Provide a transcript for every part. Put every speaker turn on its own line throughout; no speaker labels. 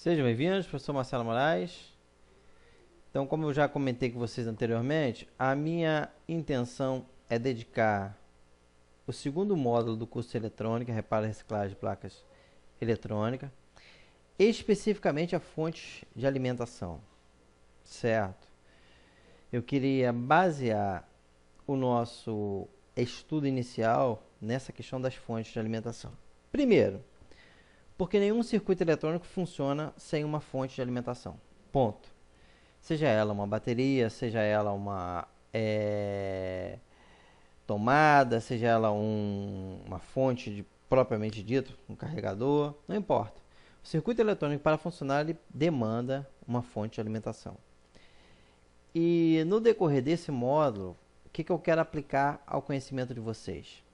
Sejam bem-vindos, professor Marcelo Moraes. Então, como eu já comentei com vocês anteriormente, a minha intenção é dedicar o segundo módulo do curso de eletrônica, reparo e reciclagem de placas eletrônicas, especificamente a fontes de alimentação, certo? Eu queria basear o nosso estudo inicial nessa questão das fontes de alimentação. Primeiro, porque nenhum circuito eletrônico funciona sem uma fonte de alimentação. Ponto. Seja ela uma bateria, seja ela uma tomada, seja ela uma fonte propriamente dito, um carregador, não importa. O circuito eletrônico, para funcionar, ele demanda uma fonte de alimentação. E no decorrer desse módulo, o que eu quero aplicar ao conhecimento de vocês?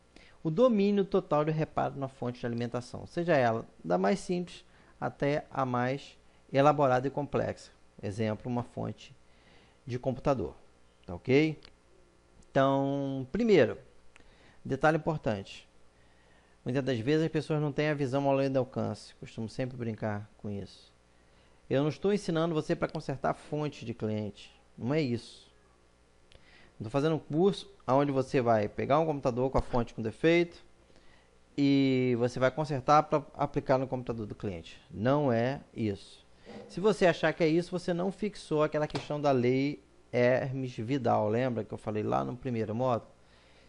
O domínio total do reparo na fonte de alimentação, seja ela da mais simples até a mais elaborada e complexa. Exemplo, uma fonte de computador. Tá ok? Então, primeiro, detalhe importante. Muitas das vezes as pessoas não têm a visão além do alcance. Costumo sempre brincar com isso. Eu não estou ensinando você para consertar fonte de cliente. Não é isso. Estou fazendo um curso onde você vai pegar um computador com a fonte com defeito e você vai consertar para aplicar no computador do cliente. Não é isso. Se você achar que é isso, você não fixou aquela questão da lei Hermes-Vidal. Lembra que eu falei lá no primeiro módulo?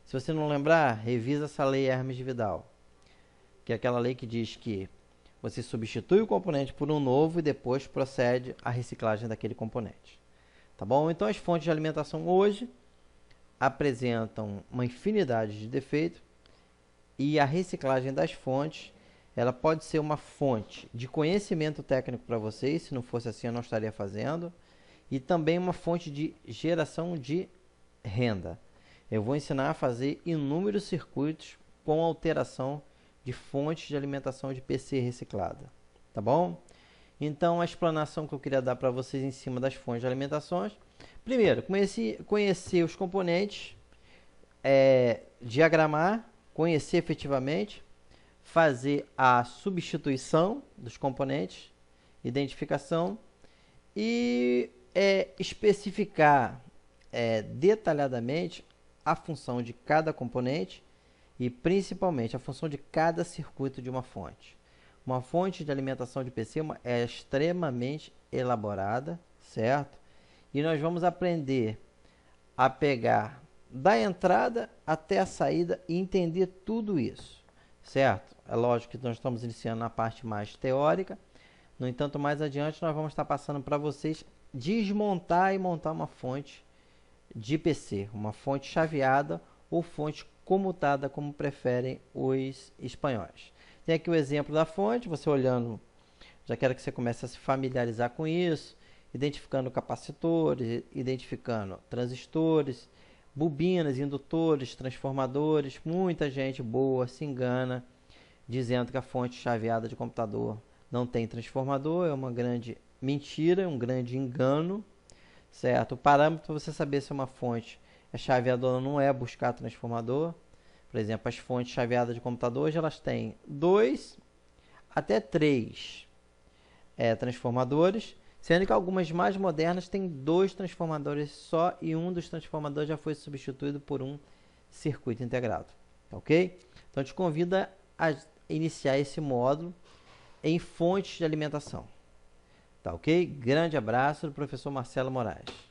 Se você não lembrar, revisa essa lei Hermes-Vidal, que é aquela lei que diz que você substitui o componente por um novo e depois procede à reciclagem daquele componente. Tá bom? Então, as fontes de alimentação hoje apresentam uma infinidade de defeitos e a reciclagem das fontes, ela pode ser uma fonte de conhecimento técnico para vocês. Se não fosse assim, eu não estaria fazendo, e também uma fonte de geração de renda. Eu vou ensinar a fazer inúmeros circuitos com alteração de fontes de alimentação de PC reciclada, tá bom? Então, a explanação que eu queria dar para vocês em cima das fontes de alimentações. Primeiro, conhecer os componentes, diagramar, conhecer efetivamente, fazer a substituição dos componentes, identificação e especificar detalhadamente a função de cada componente e principalmente a função de cada circuito de uma fonte. Uma fonte de alimentação de PC é extremamente elaborada, certo? E nós vamos aprender a pegar da entrada até a saída e entender tudo isso, certo? É lógico que nós estamos iniciando na parte mais teórica. No entanto, mais adiante nós vamos estar passando para vocês desmontar e montar uma fonte de PC, uma fonte chaveada ou fonte comutada, como preferem os espanhóis. Tem aqui o exemplo da fonte, você olhando, já quero que você comece a se familiarizar com isso, identificando capacitores, identificando transistores, bobinas, indutores, transformadores. Muita gente boa se engana dizendo que a fonte chaveada de computador não tem transformador. É uma grande mentira, um grande engano, certo? O parâmetro para você saber se uma fonte é chaveada ou não é buscar transformador. Por exemplo, as fontes chaveadas de computador, hoje elas têm 2 até 3 transformadores, sendo que algumas mais modernas têm 2 transformadores só e um dos transformadores já foi substituído por um circuito integrado. Tá ok? Então, eu te convido a iniciar esse módulo em fontes de alimentação. Tá ok? Grande abraço do professor Marcelo Moraes.